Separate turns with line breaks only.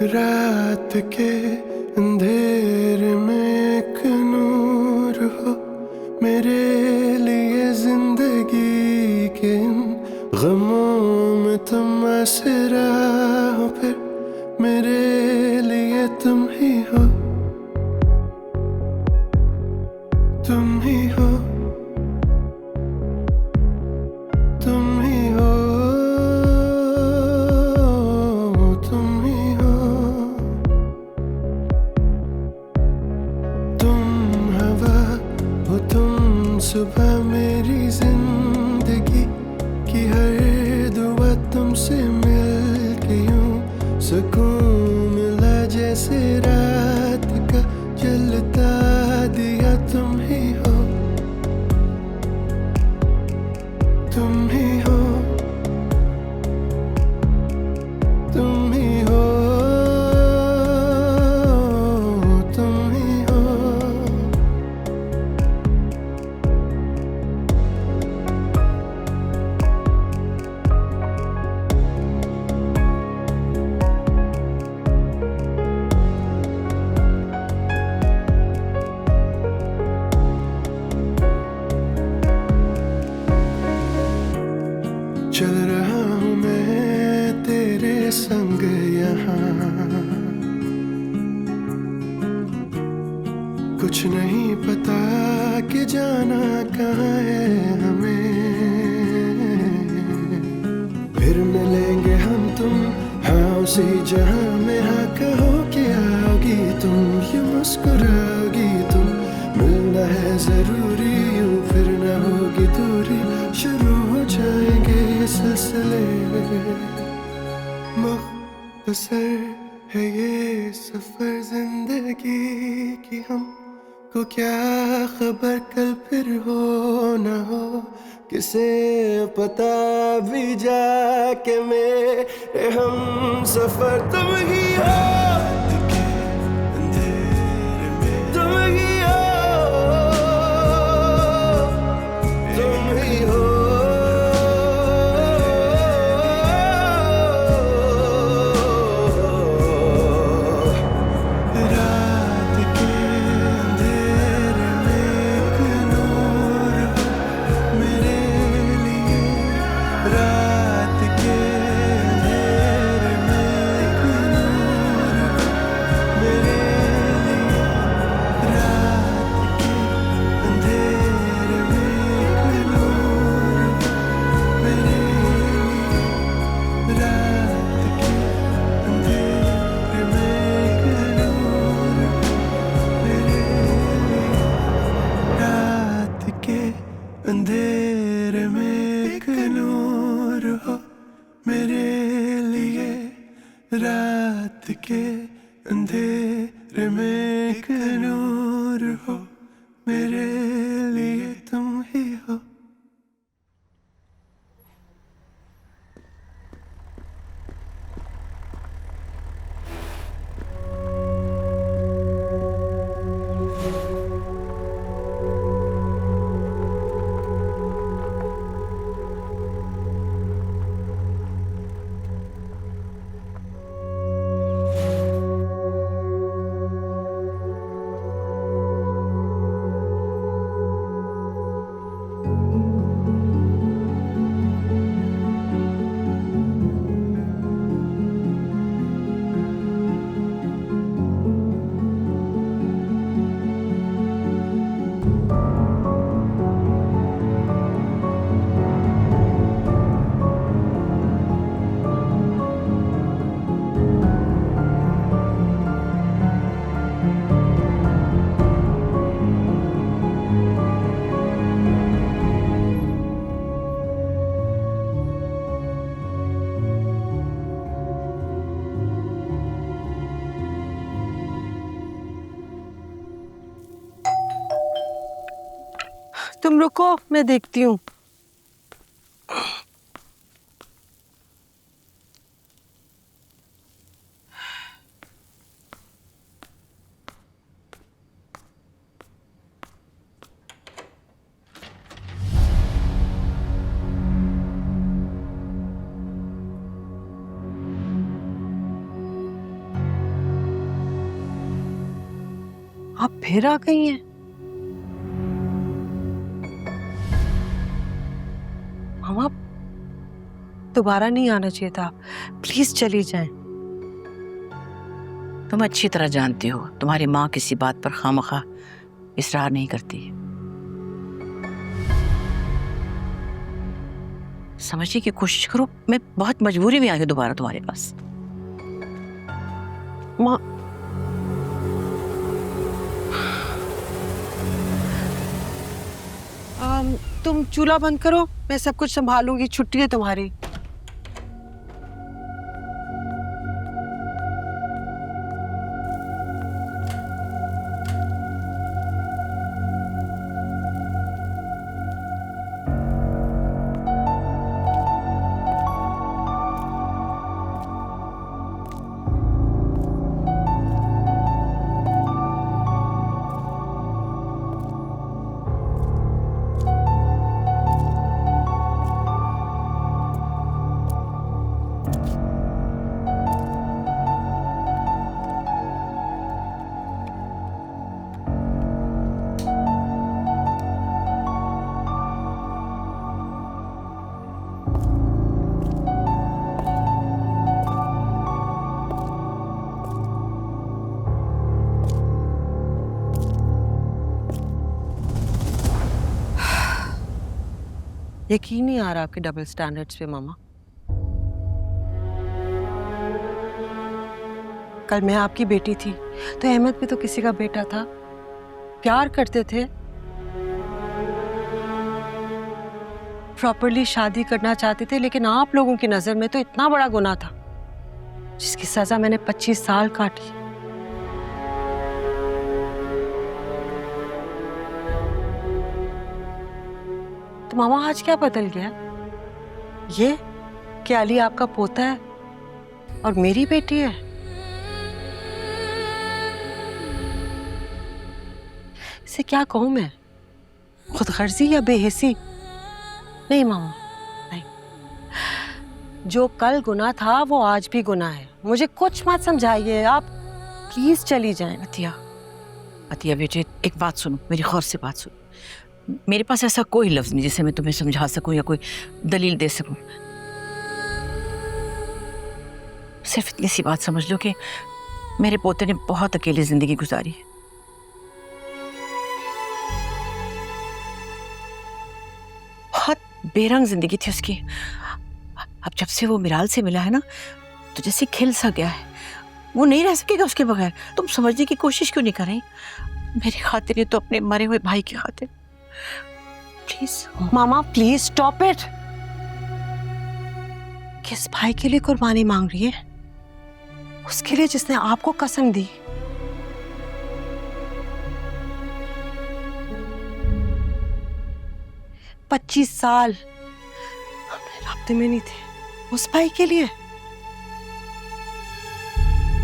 रात के अंधेरे में एक नूर हो मेरे लिए जिंदगी के इन गमों में तुम आसरा हो, फिर मेरे लिए तुम ही हो, तुम ही हो, तुम ही हो, तुम ही हो। तुम हवा हो, तुम सुबह मेरी जिंदगी की हर दुआ तुमसे मिल के यूं सुकून मिला जैसे रात का जलता दिया तुम ही हो, तुम ही हो, तुम ही हो, तुम ही हो। चल रहा हूँ मैं तेरे संग यहाँ, कुछ नहीं पता कि जाना कहाँ है हमें, फिर मिलेंगे हम तुम हाँ उसी जहाँ में, हाँ कहो कि आओगी तुम, ये मुस्कुराओगी तुम, मिलना है जरूरी यूं फिर ना होगी दूरी, शुरू हो जाएंगे ये सिलसिले, मुख्तसर है ये सफर जिंदगी की, हमको क्या खबर कल फिर हो ना हो, किसे पता भी जाके मेरे हम सफर तुम ही हो, तुम ही हो, तुम ही हो। रात के अंधेरे में एक नूर हो मेरे लिए, रात के अंधेरे में एक नूर हो मेरे लिए, रात के अंधेरे में एक नूर हो मेरे लिए, रात के अंधेरे में एक नूर हो मेरे लिए, रात के अंधेरे में एक नूर हो मेरे लिए, रात के अंधेरे में एक नूर हो मेरे लिए, तुम ही हो।
तुम रुको, मैं देखती हूँ। आप फिर आ गई हैं? मामा, दोबारा नहीं आना चाहिए था, प्लीज चली जाएं।
तुम अच्छी तरह जानती हो तुम्हारी माँ किसी बात पर खामखा इसरार नहीं करती। समझने की कोशिश करो, मैं बहुत मजबूरी में आई हूँ दोबारा तुम्हारे पास।
माँ, तुम चूल्हा बंद करो, मैं सब कुछ संभालूंगी, छुट्टी है तुम्हारी। यकीन नहीं आ रहा आपके डबल स्टैंडर्ड्स पे मामा। कल मैं आपकी बेटी थी तो अहमद भी तो किसी का बेटा था, प्यार करते थे, प्रॉपरली शादी करना चाहते थे, लेकिन आप लोगों की नजर में तो इतना बड़ा गुनाह था जिसकी सजा मैंने 25 साल काटी। तो मामा आज क्या बदल गया? ये कि अली आपका पोता है और मेरी बेटी है। इसे क्या कहूं मैं, खुदगर्जी या बेहिसी? नहीं मामा, नहीं। जो कल गुनाह था वो आज भी गुनाह है। मुझे कुछ मत समझाइए, आप प्लीज चली जाएं।
अतिया, अतिया बेटे, एक बात सुनो, मेरी गौर से बात सुनो। मेरे पास ऐसा कोई लफ्ज नहीं जिसे मैं तुम्हें समझा सकूं या कोई दलील दे सकूं। सिर्फ इतनी सी बात समझ लो कि मेरे पोते ने बहुत अकेली जिंदगी गुजारी है। बहुत बेरंग जिंदगी थी उसकी। अब जब से वो मिराल से मिला है ना, तो जैसे खिल सा गया है। वो नहीं रह सकेगा उसके बगैर। तुम समझने की कोशिश क्यों नहीं कर रही? मेरी खातिर, तो अपने मरे हुए भाई की खातिर। Please
mama, please stop it. किस भाई के लिए कुर्बानी मांग रही है? उसके लिए जिसने आपको कसम दी। पच्चीस साल हम राब्ते में नहीं थे, उस भाई के लिए।